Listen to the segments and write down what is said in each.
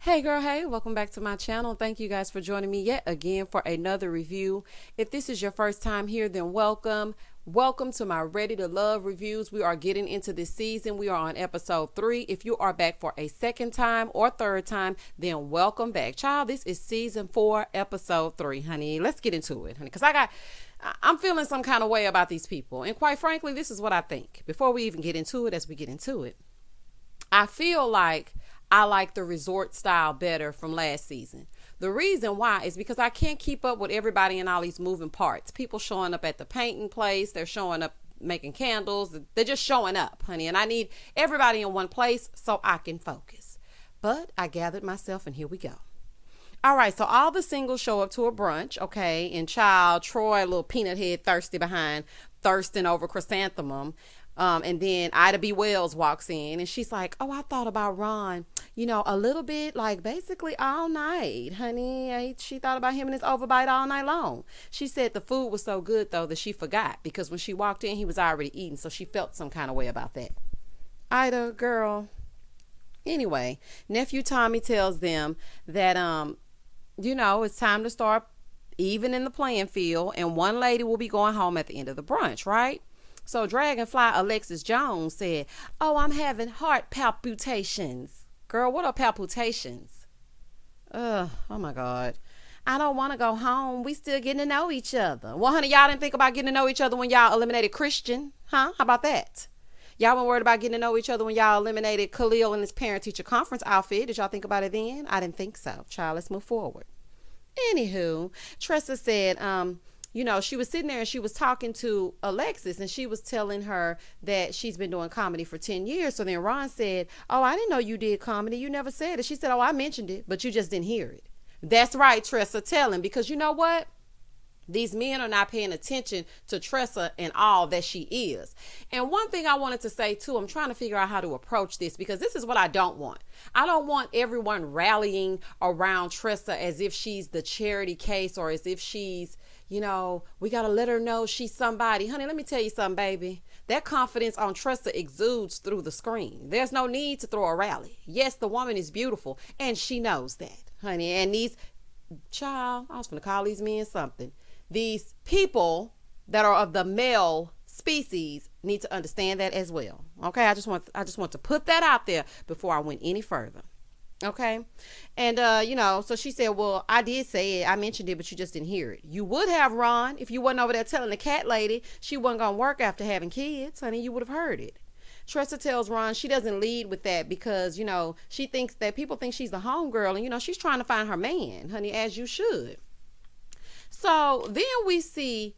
Hey girl, hey, welcome back to my channel. Thank you guys for joining me yet again for another review. If this is your first time here, then welcome. Welcome to my Ready to Love reviews. We are getting into this season. We are on episode 3. If you are back for a second time or third time, then welcome back. Child, this is season 4, episode 3, honey. Let's get into it, honey, because I'm feeling some kind of way about these people. And quite frankly, this is what I think. Before we even get into it, as we get into it, I feel like I like the resort style better from last season. The reason why is because I can't keep up with everybody in all these moving parts. People showing up at the painting place. They're showing up making candles. They're just showing up, honey. And I need everybody in one place so I can focus. But I gathered myself and here we go. All right, so all the singles show up to a brunch, okay? And child, Troy, a little peanut head thirsty behind, thirsting over chrysanthemum. And then Ida B. Wells walks in and she's like, oh, I thought about Ron, a little bit, like basically all night, honey. She thought about him and his overbite all night long. She said the food was so good, though, that she forgot because when she walked in, he was already eating. So she felt some kind of way about that. Ida, girl. Anyway, nephew Tommy tells them that, it's time to start even in the playing field. And one lady will be going home at the end of the brunch, right? So Dragonfly Alexis Jones said, oh, I'm having heart palpitations. Girl, what are palpitations? Oh my God. I don't want to go home. We still getting to know each other. Well, honey, y'all didn't think about getting to know each other when y'all eliminated Christian, huh? How about that? Y'all weren't worried about getting to know each other when y'all eliminated Khalil in his parent-teacher conference outfit. Did y'all think about it then? I didn't think so. Child, let's move forward. Anywho, Tressa said, she was sitting there and she was talking to Alexis and she was telling her that she's been doing comedy for 10 years. So then Ron said, oh, I didn't know you did comedy. You never said it. She said, oh, I mentioned it, but you just didn't hear it. That's right, Tressa, tell him, because you know what? These men are not paying attention to Tressa and all that she is. And one thing I wanted to say too, I'm trying to figure out how to approach this because this is what I don't want. I don't want everyone rallying around Tressa as if she's the charity case or as if she's, we got to let her know she's somebody. Honey, let me tell you something, baby. That confidence on Tressa exudes through the screen. There's no need to throw a rally. Yes, the woman is beautiful and she knows that, honey. And I was going to call these men something. These people that are of the male species need to understand that as well. Okay, I just want to put that out there before I went any further. Okay, and so she said, well, I did say it, I mentioned it, but you just didn't hear it. You would have, Ron, if you wasn't over there telling the cat lady she wasn't gonna work after having kids, honey. You would have heard it. Tressa tells Ron she doesn't lead with that because she thinks that people think she's the homegirl and she's trying to find her man, honey, as you should. So then we see,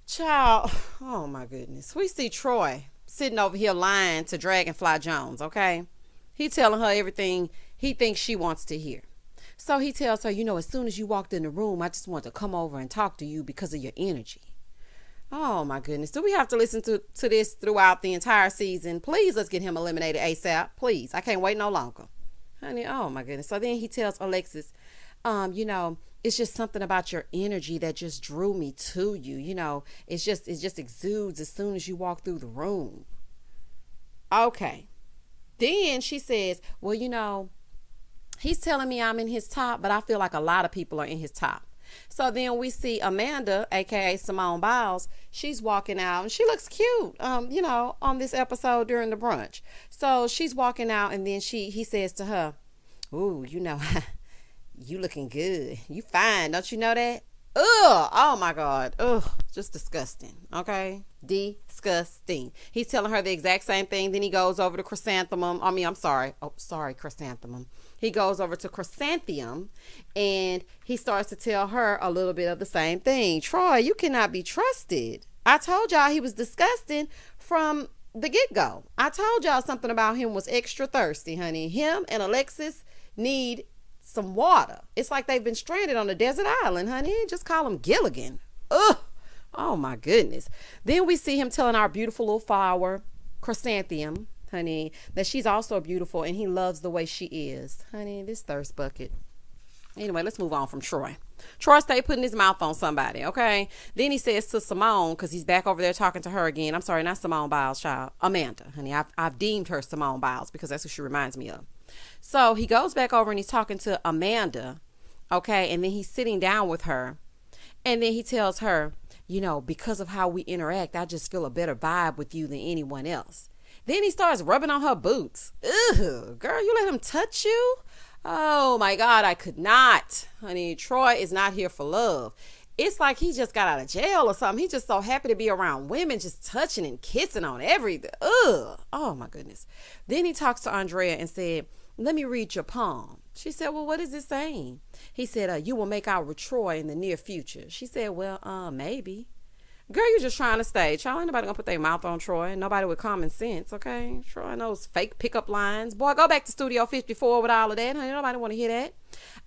child, oh my goodness, we see Troy sitting over here lying to Dragonfly Jones, okay? He telling her everything he thinks she wants to hear. So he tells her, as soon as you walked in the room, I just wanted to come over and talk to you because of your energy. Oh my goodness. Do we have to listen to this throughout the entire season? Please, let's get him eliminated ASAP. Please. I can't wait no longer. Honey, oh my goodness. So then he tells Alexis, it's just something about your energy that just drew me to you. It just exudes as soon as you walk through the room. Okay. Then she says, well, he's telling me I'm in his top, but I feel like a lot of people are in his top. So then we see Amanda, aka Simone Biles. She's walking out and she looks cute, on this episode during the brunch. So she's walking out and then he says to her, ooh, you looking good. You fine. Don't you know that? Ugh. Oh my God. Ugh. Just disgusting. Okay. Disgusting. He's telling her the exact same thing. Then he goes over to chrysanthemum. Chrysanthemum. He goes over to chrysanthemum and he starts to tell her a little bit of the same thing. Troy, you cannot be trusted. I told y'all he was disgusting from the get-go. I told y'all something about him was extra thirsty, honey. Him and Alexis need some water. It's like they've been stranded on a desert island, honey. Just call him Gilligan. Ugh. Oh my goodness. Then we see him telling our beautiful little flower, chrysanthemum, honey, that she's also beautiful and he loves the way she is. Honey, this thirst bucket. Anyway, let's move on from Troy. Troy stay putting his mouth on somebody, okay? Then he says to Simone, because he's back over there talking to her again. I'm sorry, not Simone Biles, child. Amanda, honey. I've deemed her Simone Biles because that's what she reminds me of. So he goes back over and he's talking to Amanda. Okay. And then he's sitting down with her. And then he tells her, because of how we interact, I just feel a better vibe with you than anyone else. Then he starts rubbing on her boots. Ugh, girl, you let him touch you? Oh my God, I could not. Honey, Troy is not here for love. It's like he just got out of jail or something. He's just so happy to be around women, just touching and kissing on everything. Ugh. Oh my goodness. Then he talks to Andrea and said, let me read your palm. She said, well, what is it saying? He said, you will make out with Troy in the near future. She said, well, maybe. Girl, you're just trying to stay. Child, ain't nobody gonna put their mouth on Troy. Nobody with common sense, okay? Troy knows fake pickup lines. Boy, go back to Studio 54 with all of that. Honey, nobody want to hear that.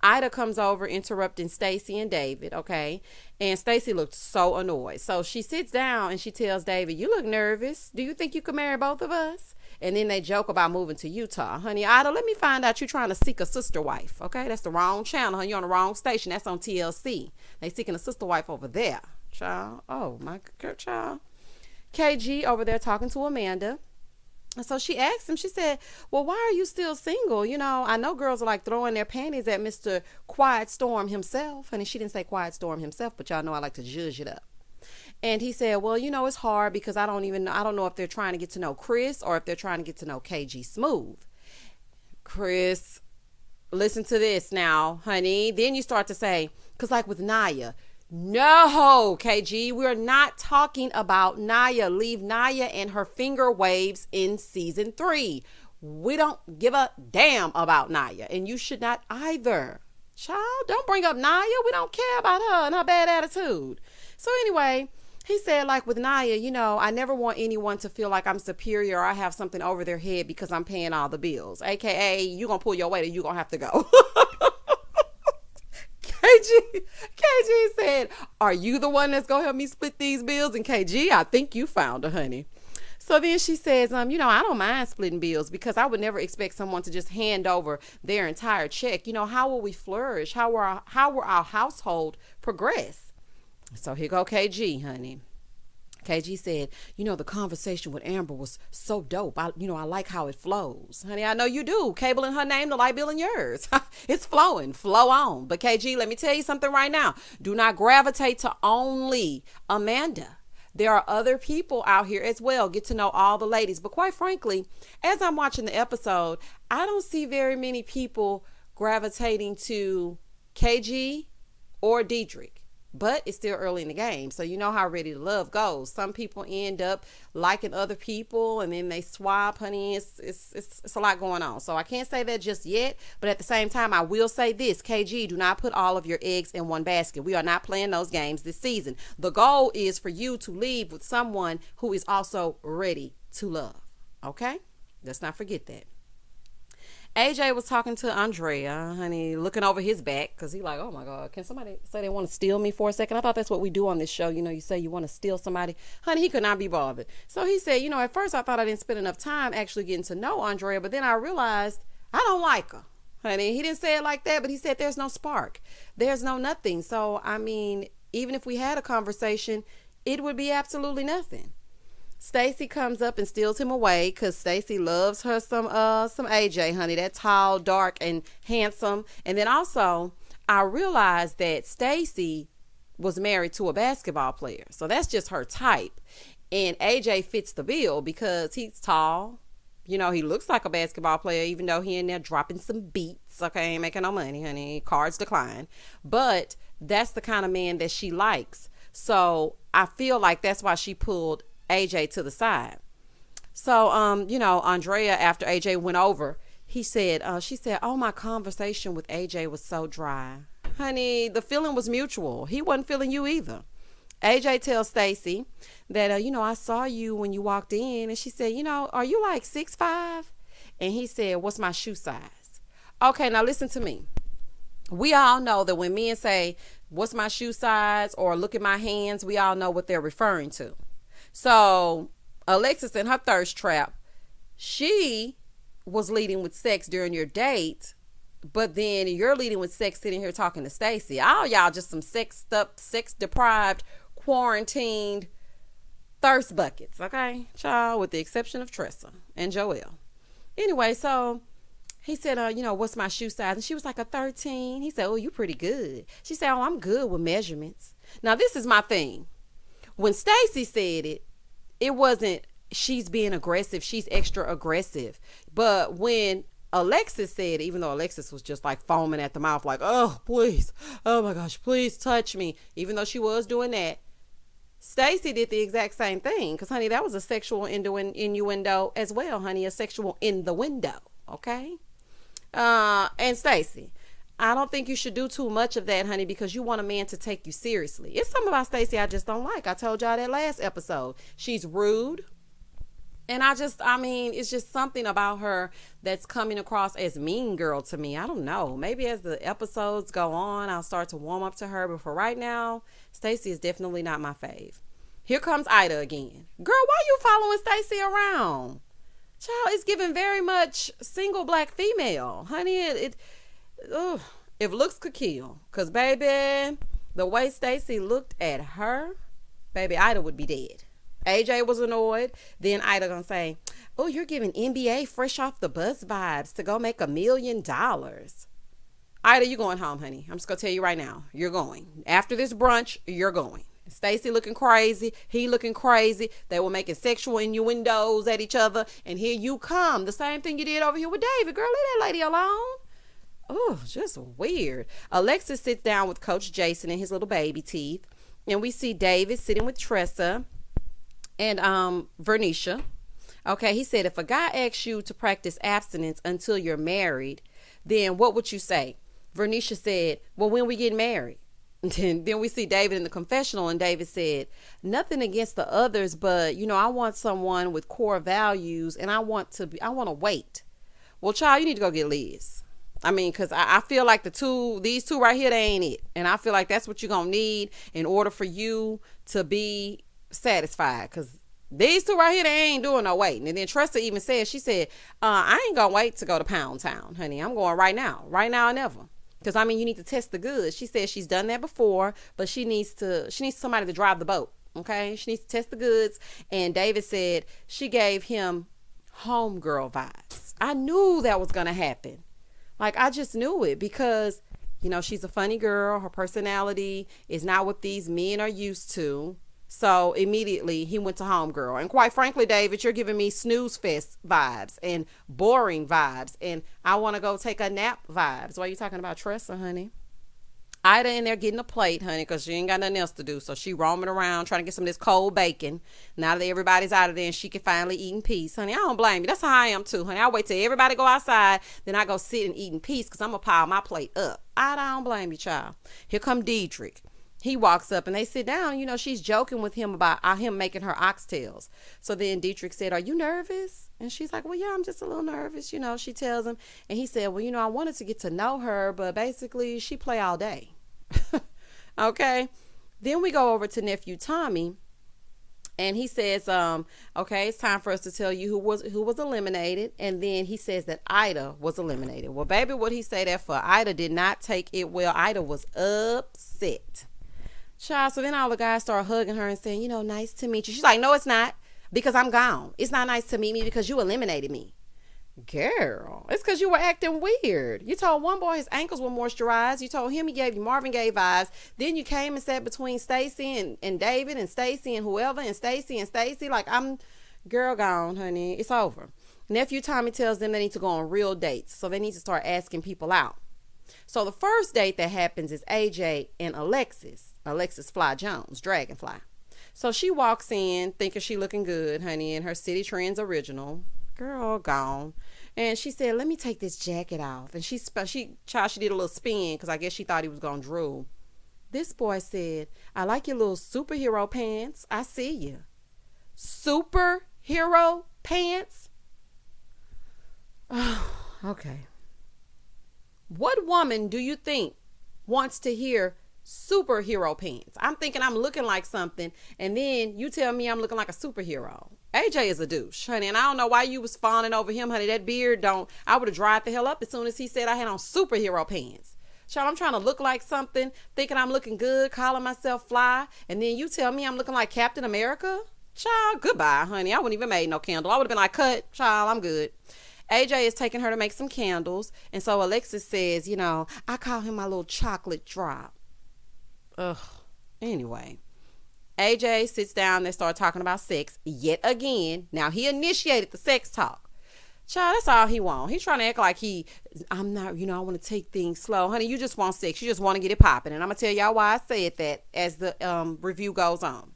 Ida comes over interrupting Stacy and David, okay? And Stacy looked so annoyed. So she sits down and she tells David, you look nervous. Do you think you could marry both of us? And then they joke about moving to Utah. Honey, Ida, let me find out you trying to seek a sister wife, okay? That's the wrong channel, honey. You're on the wrong station. That's on TLC. They seeking a sister wife over there. Child. Oh, my girl, child. KG over there talking to Amanda. And so she asked him, she said, well, why are you still single? I know girls are like throwing their panties at Mr. Quiet Storm himself. Honey, she didn't say Quiet Storm himself, but y'all know I like to judge it up. And he said, well, it's hard because I don't know if they're trying to get to know Chris or if they're trying to get to know KG Smooth. Chris, listen to this now, honey. Then you start to say, because like with Naya, no, KG, we're not talking about Naya. Leave Naya and her finger waves in season 3. We don't give a damn about Naya, and you should not either. Child, don't bring up Naya. We don't care about her and her bad attitude. So anyway, he said, like with Naya, I never want anyone to feel like I'm superior or I have something over their head because I'm paying all the bills. AKA, you going to pull your weight or you going to have to go. KG said, are you the one that's going to help me split these bills? And KG, I think you found her, honey. So then she says, I don't mind splitting bills because I would never expect someone to just hand over their entire check. How will we flourish? How will our household progress? So here go KG, honey. KG said, the conversation with Amber was so dope. I like how it flows. Honey, I know you do. Cable in her name, the light bill in yours. It's flowing. Flow on. But KG, let me tell you something right now. Do not gravitate to only Amanda. There are other people out here as well. Get to know all the ladies. But quite frankly, as I'm watching the episode, I don't see very many people gravitating to KG or Deidrick. But it's still early in the game. So you know how Ready to Love goes. Some people end up liking other people and then they swap, honey. It's a lot going on. So I can't say that just yet. But at the same time, I will say this. KG, do not put all of your eggs in one basket. We are not playing those games this season. The goal is for you to leave with someone who is also ready to love. Okay? Let's not forget that. AJ was talking to Andrea, honey, looking over his back because he like, oh my God, can somebody say they want to steal me for a second? I thought that's what we do on this show. You say you want to steal somebody. Honey, he could not be bothered. So he said, at first I thought I didn't spend enough time actually getting to know Andrea, but then I realized I don't like her. Honey, he didn't say it like that, but he said there's no spark. There's no nothing. So, even if we had a conversation, it would be absolutely nothing. Stacy comes up and steals him away because Stacy loves her some AJ, honey. That tall, dark, and handsome. And then also, I realized that Stacy was married to a basketball player. So that's just her type. And AJ fits the bill because he's tall. He looks like a basketball player, even though he in there dropping some beats. Okay, ain't making no money, honey. Cards decline. But that's the kind of man that she likes. So I feel like that's why she pulled AJ to the side. So, Andrea, after AJ went over, she said, oh, my conversation with AJ was so dry. Honey, the feeling was mutual. He wasn't feeling you either. AJ tells Stacy that, I saw you when you walked in. And she said, are you like 6'5"? And he said, what's my shoe size? Okay, now listen to me. We all know that when men say, what's my shoe size? Or look at my hands, we all know what they're referring to. So Alexis in her thirst trap, she was leading with sex during your date, but then you're leading with sex sitting here talking to Stacy. All y'all just some sexed up, sex deprived, quarantined thirst buckets, okay, child, with the exception of Tressa and Joelle. Anyway, so He said, what's my shoe size? And she was like, a 13. He said, oh, you pretty good. She said, oh, I'm good with measurements. Now, this is my thing. When Stacy said it, it wasn't she's being aggressive. She's extra aggressive. But when Alexis said, even though Alexis was just like foaming at the mouth, like, oh, please. Oh, my gosh, please touch me. Even though she was doing that, Stacy did the exact same thing. Because, honey, that was a sexual innuendo as well, honey. A sexual in the window. Okay? And Stacy, I don't think you should do too much of that, honey, because you want a man to take you seriously. It's something about Stacy I just don't like. I told y'all that last episode. She's rude. And it's just something about her that's coming across as mean girl to me. I don't know. Maybe as the episodes go on, I'll start to warm up to her. But for right now, Stacy is definitely not my fave. Here comes Ida again. Girl, why you following Stacy around? Child, it's giving very much single black female. Honey, if looks could kill. Because, baby, the way Stacy looked at her, baby, Ida would be dead. AJ was annoyed. Then Ida gonna say, oh, you're giving NBA fresh off the bus vibes to go make $1 million. Ida, you going home, honey. I'm just gonna tell you right now. You're going. After this brunch, you're going. Stacy looking crazy. He looking crazy. They were making sexual innuendos at each other. And here you come. The same thing you did over here with David. Girl, leave that lady alone. Oh, just weird. Alexis sits down with Coach Jason and his little baby teeth. And we see David sitting with Tressa and Vernisha. Okay, he said, if a guy asks you to practice abstinence until you're married, then what would you say? Vernisha said, well, when we get married. Then we see David in the confessional, and David said, nothing against the others, but I want someone with core values, and I want to wait. Well, child, you need to go get Liz. Because I feel like these two right here, they ain't it. And I feel like that's what you're going to need in order for you to be satisfied. Because these two right here, they ain't doing no waiting. And then Tressa even said, she said, I ain't going to wait to go to Pound Town, honey. I'm going right now and never. Because, you need to test the goods. She said she's done that before, but she needs somebody to drive the boat, okay? She needs to test the goods. And David said she gave him homegirl vibes. I knew that was going to happen. Like, I just knew it because, she's a funny girl. Her personality is not what these men are used to. So immediately he went to homegirl. And quite frankly, David, you're giving me snooze fest vibes and boring vibes. And I want to go take a nap vibes. Why are you talking about Tressa, honey? Ida in there getting a plate, honey, because she ain't got nothing else to do. So she roaming around trying to get some of this cold bacon. Now that everybody's out of there and she can finally eat in peace, honey. I don't blame you. That's how I am too, honey. I wait till everybody go outside. Then I go sit and eat in peace because I'm going to pile my plate up. I don't blame you, child. Here come Deidrick. He walks up and they sit down. She's joking with him about him making her oxtails. So then Deidrick said, are you nervous? And she's like, well, yeah, I'm just a little nervous. She tells him. And he said, well, I wanted to get to know her, but basically she play all day. Okay. Then we go over to nephew Tommy. And he says, okay, it's time for us to tell you who was eliminated. And then he says that Ida was eliminated. Well, baby, what he say that for? Ida did not take it well. Ida was upset. Child, so then all the guys start hugging her and saying, nice to meet you. She's like, no, it's not, because I'm gone. It's not nice to meet me because you eliminated me. Girl, it's because you were acting weird. You told one boy his ankles were moisturized. You told him he gave you Marvin Gaye vibes. Then you came and sat between Stacy and David and Stacy and whoever and Stacy. Like, I'm girl gone, honey. It's over. Nephew Tommy tells them they need to go on real dates. So they need to start asking people out. So the first date that happens is AJ and Alexis Fly Jones, Dragonfly. So she walks in thinking she looking good, honey, in her City Trends original. Girl, gone. And she said, let me take this jacket off. And she did a little spin because I guess she thought he was going to drool. This boy said, I like your little superhero pants. I see you. Superhero pants? Oh, okay. What woman do you think wants to hear superhero pants? I'm thinking I'm looking like something, and then you tell me I'm looking like a superhero. AJ is a douche, honey, and I don't know why you was fawning over him, honey. That beard I would have dried the hell up as soon as he said I had on superhero pants. Child, I'm trying to look like something, thinking I'm looking good, calling myself fly, and then you tell me I'm looking like Captain America? Child, goodbye, honey. I wouldn't even made no candle. I would have been like, cut, child, I'm good. AJ is taking her to make some candles. And so Alexis says, I call him my little chocolate drop. Ugh. Anyway, AJ sits down. They start talking about sex yet again. Now he initiated the sex talk. Child, that's all he wants. He's trying to act like I'm not, I want to take things slow. Honey, you just want sex. You just want to get it popping. And I'm going to tell y'all why I said that as the review goes on.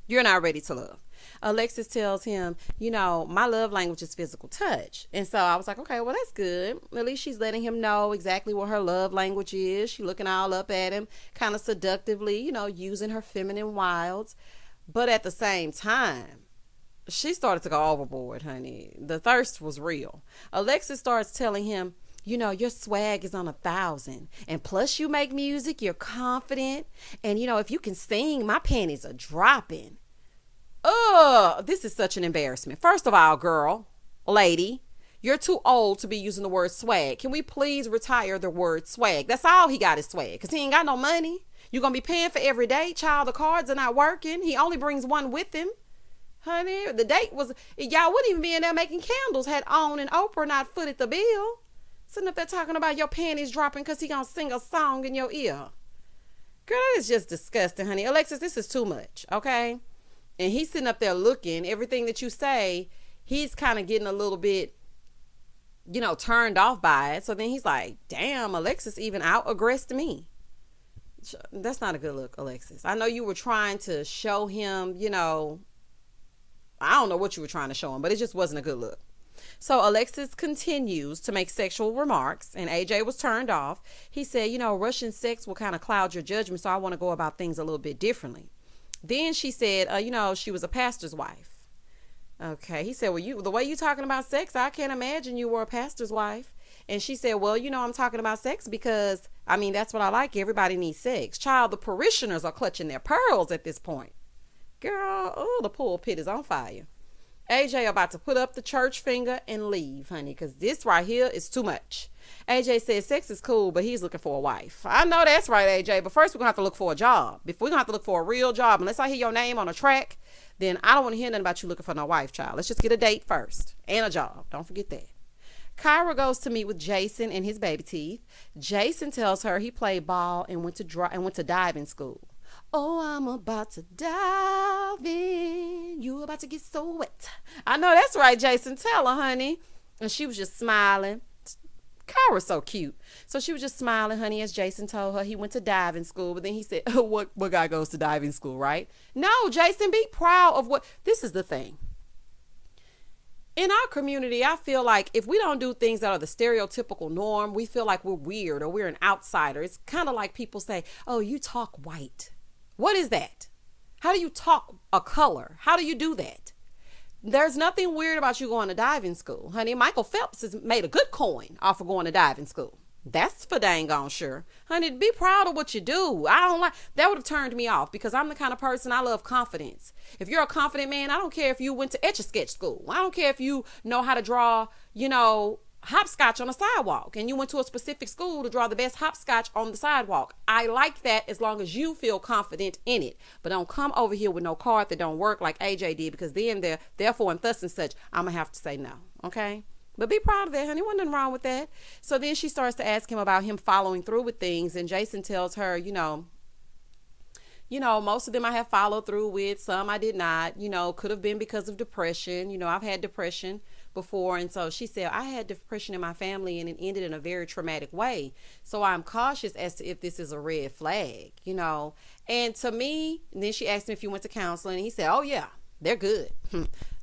You're not ready to love. Alexis tells him, my love language is physical touch. And so I was like, okay, well, that's good. At least she's letting him know exactly what her love language is. She's looking all up at him, kind of seductively, using her feminine wilds. But at the same time, she started to go overboard, honey. The thirst was real. Alexis starts telling him, your swag is on 1,000. And plus you make music, you're confident. And, if you can sing, my panties are dropping. This is such an embarrassment. First of all, girl, lady, you're too old to be using the word swag. Can we please retire the word swag? That's all he got is swag, because he ain't got no money. You're going to be paying for every date. Child, the cards are not working. He only brings one with him. Honey, the date was, y'all wouldn't even be in there making candles had On and Oprah not footed the bill. Sitting up there talking about your panties dropping because he going to sing a song in your ear. Girl, that is just disgusting, honey. Alexis, this is too much, okay? And he's sitting up there looking, everything that you say, he's kind of getting a little bit, turned off by it. So then he's like, damn, Alexis even out-aggressed me. That's not a good look, Alexis. I know you were trying to show him, I don't know what you were trying to show him, but it just wasn't a good look. So Alexis continues to make sexual remarks, and AJ was turned off. He said, Russian sex will kind of cloud your judgment, so I want to go about things a little bit differently. Then she said, she was a pastor's wife. Okay. He said, well, the way you talking about sex, I can't imagine you were a pastor's wife. And she said, well, I'm talking about sex because, that's what I like. Everybody needs sex. Child, the parishioners are clutching their pearls at this point. Girl, the pulpit is on fire. AJ about to put up the church finger and leave, honey, because this right here is too much. AJ said sex is cool, but he's looking for a wife. I know that's right, AJ, but first we're going to have to look for a job. If we're going to have to look for a real job, unless I hear your name on a track, then I don't want to hear nothing about you looking for no wife, child. Let's just get a date first and a job. Don't forget that. Kyra goes to meet with Jason and his baby teeth. Jason tells her he played ball and went to diving school. Oh, I'm about to dive in. You about to get so wet. I know that's right, Jason. Tell her, honey. And she was just smiling. Kyra's so cute. So she was just smiling, honey, as Jason told her he went to diving school. But then he said, what guy goes to diving school, right? No, Jason, be proud of what. This is the thing. In our community, I feel like if we don't do things that are the stereotypical norm, we feel like we're weird or we're an outsider. It's kind of like people say, oh, you talk white. What is that? How do you talk a color? How do you do that? There's nothing weird about you going to diving school. Honey, Michael Phelps has made a good coin off of going to diving school. That's for dang on sure. Honey, be proud of what you do. I don't like, that would have turned me off because I'm the kind of person, I love confidence. If you're a confident man, I don't care if you went to Etch-a-Sketch school. I don't care if you know how to draw, hopscotch on a sidewalk and you went to a specific school to draw the best hopscotch on the sidewalk. I like that as long as you feel confident in it. But don't come over here with no card that don't work like AJ did, because then therefore and thus and such, I'm going to have to say no. Okay? But be proud of that, honey. Wasn't nothing wrong with that. So then she starts to ask him about him following through with things. And Jason tells her, most of them I have followed through with. Some I did not. Could have been because of depression. I've had depression before. And so she said, I had depression in my family and it ended in a very traumatic way. So I'm cautious as to if this is a red flag, And to me, and then she asked him if he went to counseling. And he said, oh, yeah, they're good.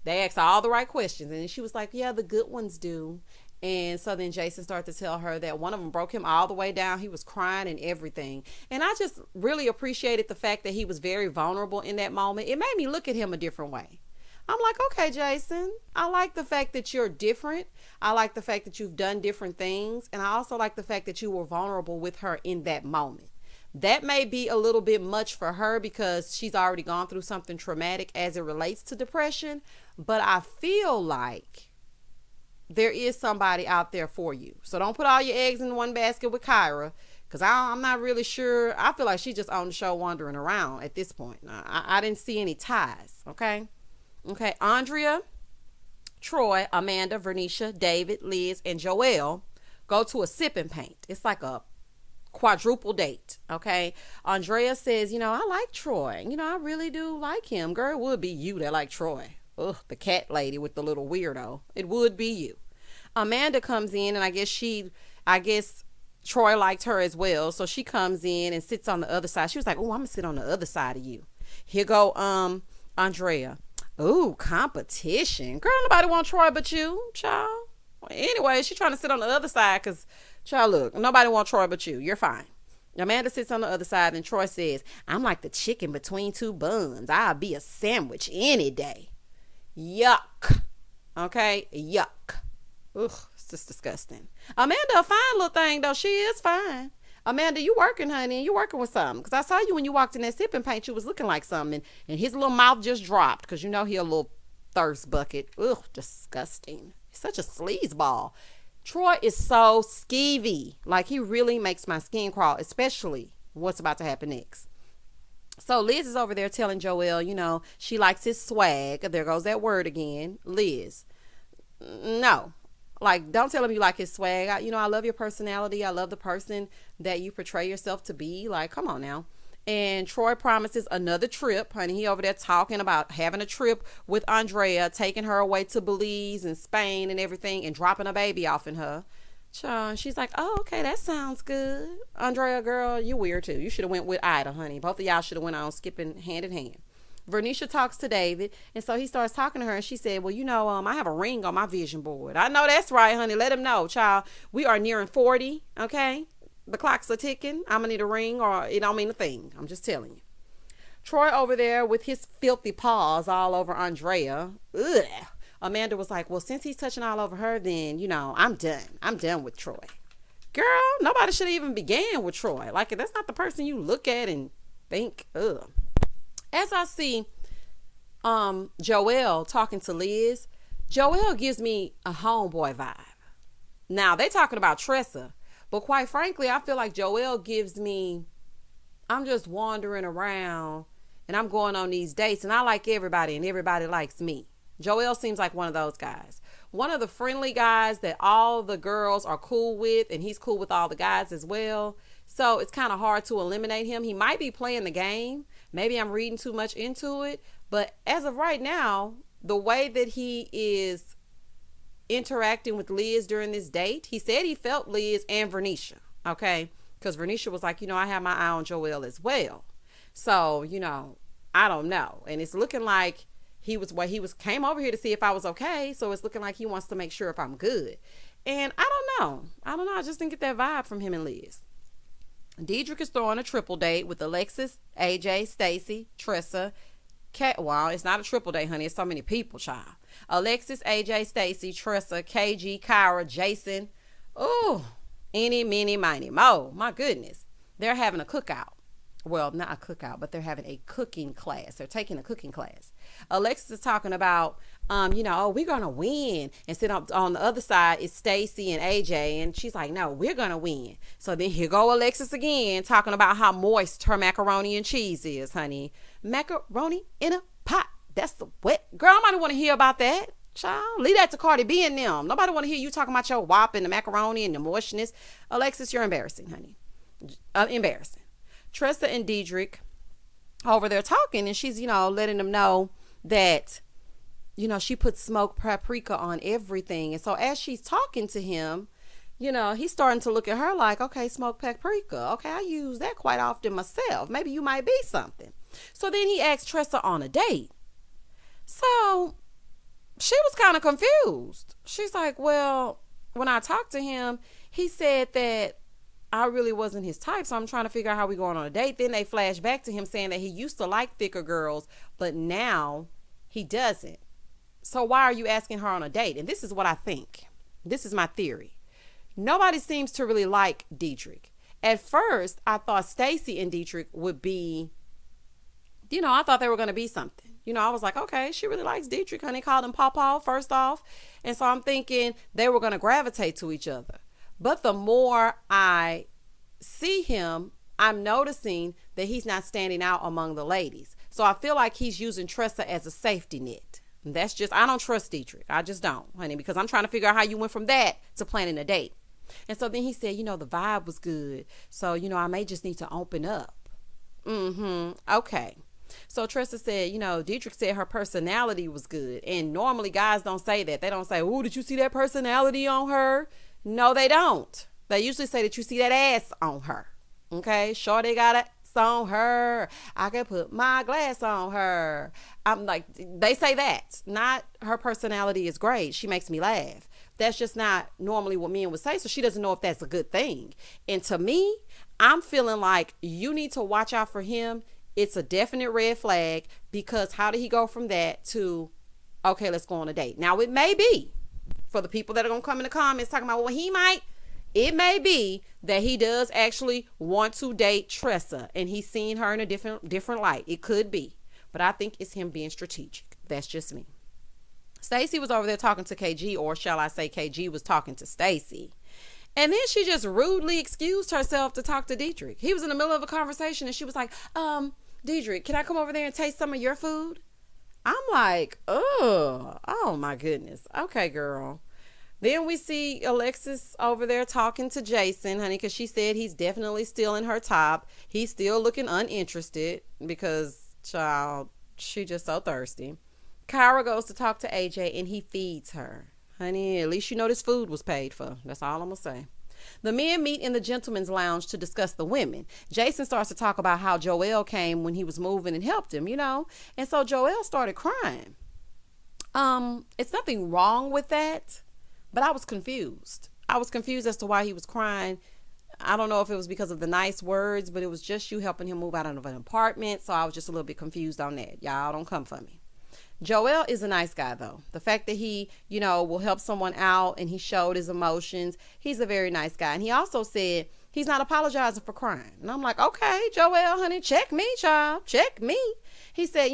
They asked all the right questions. And she was like, yeah, the good ones do. And so then Jason started to tell her that one of them broke him all the way down. He was crying and everything. And I just really appreciated the fact that he was very vulnerable in that moment. It made me look at him a different way. I'm like, okay, Jason, I like the fact that you're different. I like the fact that you've done different things. And I also like the fact that you were vulnerable with her in that moment. That may be a little bit much for her because she's already gone through something traumatic as it relates to depression. But I feel like there is somebody out there for you. So don't put all your eggs in one basket with Kyra, because I'm not really sure. I feel like she's just on the show wandering around at this point. I didn't see any ties. Okay. Andrea Troy, Amanda, Vernisha, David, Liz, and Joelle go to a sip and paint. It's like a quadruple date. Okay. Andrea says, I like Troy. I really do like him. Girl, it would be you that like Troy. Ugh, the cat lady with the little weirdo. It would be you. Amanda comes in, and I guess Troy liked her as well. So she comes in and sits on the other side. She was like, oh, I'm gonna sit on the other side of you. Here go Andrea. Ooh, competition. Girl, nobody want Troy but you, child. Anyway, she's trying to sit on the other side because, child, look, nobody want Troy but you. You're fine. Amanda sits on the other side, and Troy says, I'm like the chicken between two buns. I'll be a sandwich any day. Yuck. Okay? Yuck. Ugh, it's just disgusting. Amanda, a fine little thing, though. She is fine. Amanda, you working, honey. You working with something. Because I saw you when you walked in that sip and paint. You was looking like something. And his little mouth just dropped because he a little thirst bucket. Ugh, disgusting. He's such a sleazeball. Troy is so skeevy. Like, he really makes my skin crawl, especially what's about to happen next. So Liz is over there telling Joelle, she likes his swag. There goes that word again. Liz. No. Like, don't tell him you like his swag. I love your personality. I love the person that you portray yourself to be. Like, come on now. And Troy promises another trip. Honey, he over there talking about having a trip with Andrea, taking her away to Belize and Spain and everything, and dropping a baby off in her. Child, she's like, oh, okay, that sounds good. Andrea, girl, you weird too. You should have went with Ida, honey. Both of y'all should have went on skipping hand in hand. Vernisha talks to David, and so he starts talking to her, and she said, well, I have a ring on my vision board. I know that's right, honey. Let him know, child. We are nearing 40, okay? The clocks are ticking. I'm going to need a ring, or it don't mean a thing. I'm just telling you. Troy over there with his filthy paws all over Andrea. Ugh. Amanda was like, well, since he's touching all over her, then, I'm done. I'm done with Troy. Girl, nobody should even begin with Troy. Like, that's not the person you look at and think, ugh. As I see Joelle talking to Liz, Joelle gives me a homeboy vibe. Now, they talking about Tressa, but quite frankly, I feel like Joelle gives me, I'm just wandering around and I'm going on these dates and I like everybody and everybody likes me. Joelle seems like one of those guys. One of the friendly guys that all the girls are cool with, and he's cool with all the guys as well. So it's kind of hard to eliminate him. He might be playing the game. Maybe I'm reading too much into it. But as of right now, the way that he is interacting with Liz during this date, he said he felt Liz and Vernisha. Okay? Because Vernisha was like, I have my eye on Joelle as well. So, I don't know. And it's looking like he came over here to see if I was okay. So it's looking like he wants to make sure if I'm good. And I don't know. I just didn't get that vibe from him and Liz. Deidrick is throwing a triple date with Alexis, AJ, Stacy, Tressa. Well, it's not a triple date, honey. It's so many people, child. Alexis, AJ, Stacy, Tressa, KG, Kyra, Jason. Oh, any, mini, miny, mo. My goodness. They're having a cookout. Well, not a cookout, but they're having a cooking class. They're taking a cooking class. Alexis is talking about, we're going to win. And sit on the other side is Stacy and AJ. And she's like, no, we're going to win. So then here go Alexis again, talking about how moist her macaroni and cheese is, honey. Macaroni in a pot. That's the wet. Girl, nobody want to hear about that. Child, leave that to Cardi B and them. Nobody want to hear you talking about your wop and the macaroni and the moistness. Alexis, you're embarrassing, honey. Embarrassing. Tressa and Deidrick over there talking, and she's, letting them know that, she puts smoked paprika on everything. And so as she's talking to him, he's starting to look at her like, okay, smoked paprika. Okay, I use that quite often myself. Maybe you might be something. So then he asked Tressa on a date. So she was kind of confused. She's like, well, when I talked to him, he said that I really wasn't his type, so I'm trying to figure out how we going on a date. Then they flash back to him saying that he used to like thicker girls, but now he doesn't. So why are you asking her on a date? And this is what I think. This is my theory. Nobody seems to really like Deidrick. At first, I thought Stacy and Deidrick would be, I thought they were going to be something. I was like, okay, she really likes Deidrick, honey. Called him Pawpaw first off. And so I'm thinking they were going to gravitate to each other. But the more I see him, I'm noticing that he's not standing out among the ladies. So I feel like he's using Tressa as a safety net. That's just, I don't trust Deidrick. I just don't, honey, because I'm trying to figure out how you went from that to planning a date. And so then he said, the vibe was good. So, I may just need to open up. Okay. So Tressa said, Deidrick said her personality was good. And normally guys don't say that. They don't say, oh, did you see that personality on her? No, they don't. They usually say that you see that ass on her. Okay. Shorty got ass on her. I can put my glass on her. I'm like, they say that. Not her personality is great. She makes me laugh. That's just not normally what men would say. So she doesn't know if that's a good thing. And to me, I'm feeling like you need to watch out for him. It's a definite red flag, because how did he go from that to, okay, let's go on a date? Now, it may be, for the people that are going to come in the comments talking about, well, it may be that he does actually want to date Tressa and he's seeing her in a different light. It could be. But I think it's him being strategic. That's just me. Stacey was over there talking to KG, or shall I say KG was talking to Stacey. And then she just rudely excused herself to talk to Deidrick. He was in the middle of a conversation and she was like, Deidrick, can I come over there and taste some of your food? I'm like, oh my goodness. Okay, girl. Then we see Alexis over there talking to Jason, honey, because she said he's definitely still in her top. He's still looking uninterested because, child, she just so thirsty. Kyra goes to talk to AJ and he feeds her. Honey, at least this food was paid for. That's all I'm going to say. The men meet in the gentleman's lounge to discuss the women. Jason starts to talk about how Joel came when he was moving and helped him, And so Joel started crying. It's nothing wrong with that, but I was confused. I was confused as to why he was crying. I don't know if it was because of the nice words, but it was just you helping him move out of an apartment. So I was just a little bit confused on that. Y'all don't come for me. Joel is a nice guy, though. The fact that he, will help someone out and he showed his emotions, he's a very nice guy. And he also said he's not apologizing for crying. And I'm like, okay, Joel, honey, check me, child. Check me. He said,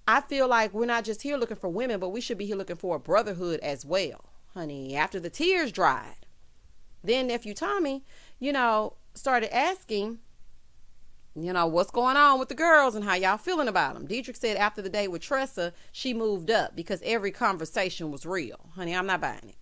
I feel like we're not just here looking for women, but we should be here looking for a brotherhood as well, honey. After the tears dried, then nephew Tommy, started asking, what's going on with the girls and how y'all feeling about them. Deidrick said after the date with Tressa, she moved up because every conversation was real. Honey, I'm not buying it.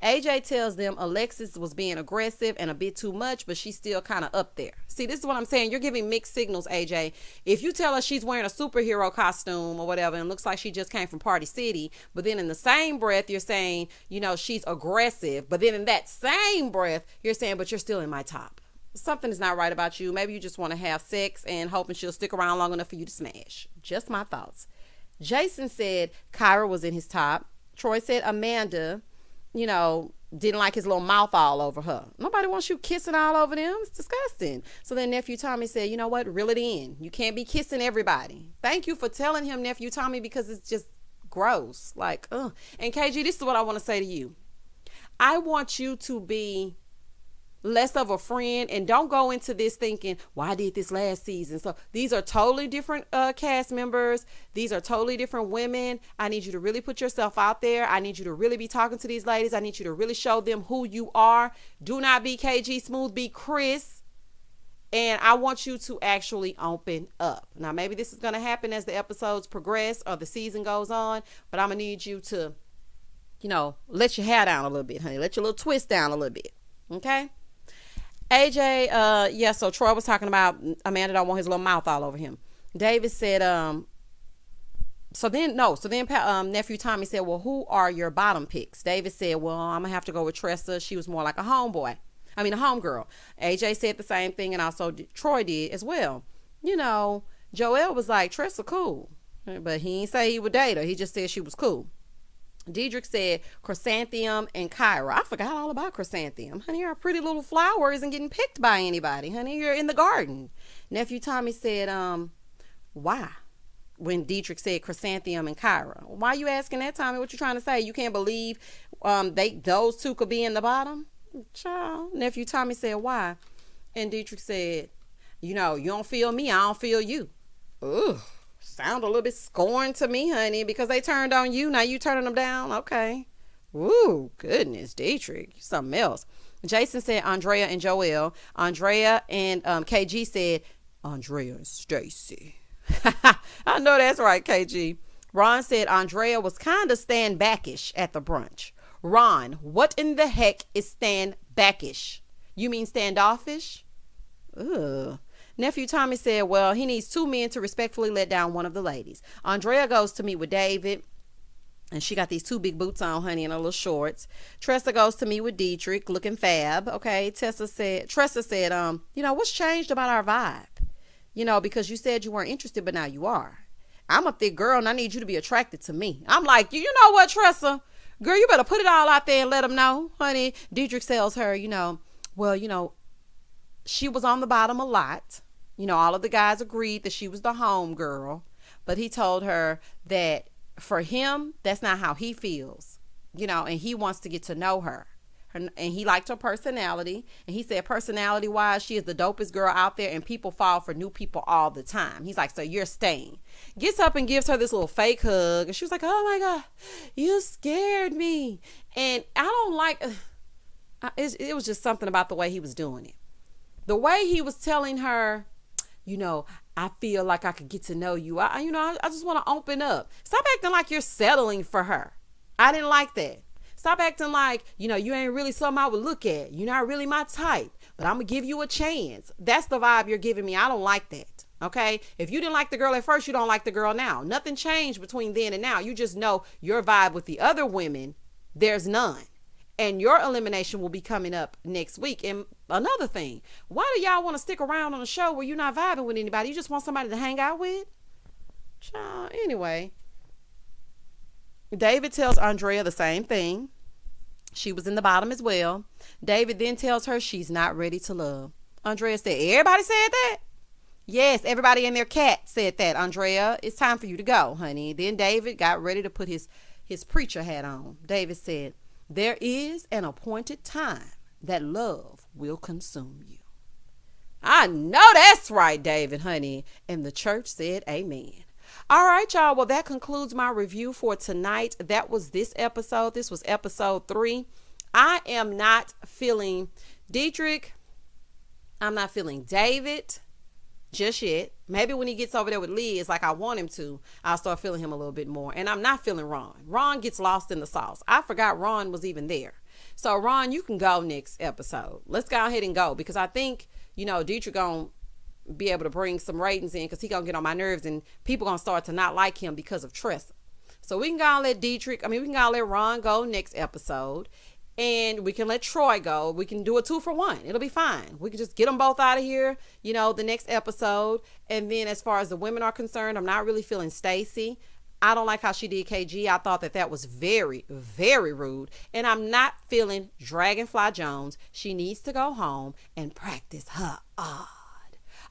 AJ tells them Alexis was being aggressive and a bit too much, but she's still kind of up there. See, this is what I'm saying. You're giving mixed signals, AJ. If you tell her she's wearing a superhero costume or whatever and looks like she just came from Party City, but then in the same breath, you're saying, she's aggressive. But then in that same breath, you're saying, but you're still in my top. Something is not right about you. Maybe you just want to have sex and hoping she'll stick around long enough for you to smash. Just my thoughts. Jason said Kyra was in his top. Troy said Amanda, didn't like his little mouth all over her. Nobody wants you kissing all over them. It's disgusting. So then nephew Tommy said, you know what? Reel it in. You can't be kissing everybody. Thank you for telling him, nephew Tommy, because it's just gross. Like, ugh. And KG, this is what I want to say to you. I want you to be less of a friend and don't go into this thinking, well, I did this last season. So these are totally different cast members. These are totally different women. I need you to really put yourself out there. I need you to really be talking to these ladies. I need you to really show them who you are. Do not be KG Smooth, be Chris. And I want you to actually open up. Now, maybe this is going to happen as the episodes progress or the season goes on, but I'm going to need you to, let your hair down a little bit, honey. Let your little twist down a little bit. Okay? AJ, so Troy was talking about Amanda don't want his little mouth all over him. David said, nephew Tommy said, well, who are your bottom picks? David said, well, I'm gonna have to go with Tressa. She was more like a homegirl. AJ said the same thing, and also Troy did as well. Joel was like, Tressa cool, but he didn't say he would date her. He just said she was cool. Deidrick said Chrysanthemum and Kyra. I forgot all about Chrysanthemum. Honey, your pretty little flower isn't getting picked by anybody. Honey, you're in the garden. Nephew Tommy said, why? When Deidrick said Chrysanthemum and Kyra. Why are you asking that, Tommy? What you trying to say? You can't believe those two could be in the bottom? Child. Nephew Tommy said, why? And Deidrick said, you don't feel me, I don't feel you. Ugh. Sound a little bit scorned to me, honey, because they turned on you. Now you turning them down. Okay. Ooh, goodness, Deidrick, something else. Jason said Andrea and Joel. Andrea and KG said Andrea and Stacey. I know that's right, KG. Ron said Andrea was kind of stand backish at the brunch. Ron, what in the heck is stand backish? You mean standoffish? Ugh. Nephew Tommy said, well, he needs 2 men to respectfully let down one of the ladies. Andrea goes to meet with David. And she got these 2 big boots on, honey, and her little shorts. Tressa goes to meet with Deidrick, looking fab. Okay, Tressa said, what's changed about our vibe? Because you said you weren't interested, but now you are. I'm a thick girl, and I need you to be attracted to me. I'm like, you know what, Tressa? Girl, you better put it all out there and let them know, honey. Deidrick tells her, she was on the bottom a lot. All of the guys agreed that she was the home girl. But he told her that for him, that's not how he feels, and he wants to get to know her. And he liked her personality. And he said, personality wise, she is the dopest girl out there, and people fall for new people all the time. He's like, so you're staying. Gets up and gives her this little fake hug. And she was like, oh my God, you scared me. And I don't like, it was just something about the way he was doing it. The way he was telling her, I feel like I could get to know you. I just want to open up. Stop acting like you're settling for her. I didn't like that. Stop acting like, you ain't really something I would look at. You're not really my type, but I'm going to give you a chance. That's the vibe you're giving me. I don't like that. Okay. If you didn't like the girl at first, you don't like the girl now. Nothing changed between then and now. You just know your vibe with the other women, there's none. And your elimination will be coming up next week. And another thing, why do y'all want to stick around on a show where you're not vibing with anybody? You just want somebody to hang out with? Anyway, David tells Andrea the same thing. She was in the bottom as well. David then tells her she's not ready to love. Andrea said, everybody said that? Yes, everybody and their cat said that. Andrea, it's time for you to go, honey. Then David got ready to put his preacher hat on. David said, there is an appointed time that love will consume you. I know that's right, David, honey. And the church said amen. All right, y'all. Well, that concludes my review for tonight. That was this episode. This was episode 3. I am not feeling Deidrick. I'm not feeling David just yet. Maybe when he gets over there with Liz, like I want him to, I'll start feeling him a little bit more. And I'm not feeling Ron. Ron gets lost in the sauce. I forgot Ron was even there. So Ron, you can go next episode. Let's go ahead and go, because I think, Deidrick gonna be able to bring some ratings in, because he gonna get on my nerves and people gonna start to not like him because of Tressa. So we can go and let we can go and let Ron go next episode. And we can let Troy go. We can do a 2 for 1. It'll be fine. We can just get them both out of here, the next episode. And then as far as the women are concerned, I'm not really feeling Stacy. I don't like how she did KG. I thought that was very, very rude. And I'm not feeling Dragonfly Jones. She needs to go home and practice her odd.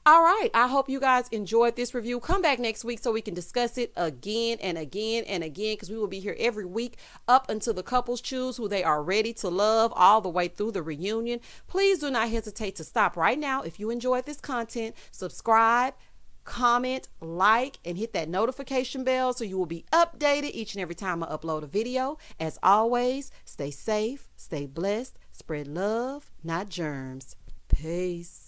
All right. I hope you guys enjoyed this review. Come back next week so we can discuss it again and again and again, because we will be here every week up until the couples choose who they are ready to love all the way through the reunion. Please do not hesitate to stop right now. If you enjoyed this content, subscribe, comment, like, and hit that notification bell so you will be updated each and every time I upload a video. As always, stay safe, stay blessed, spread love, not germs. Peace.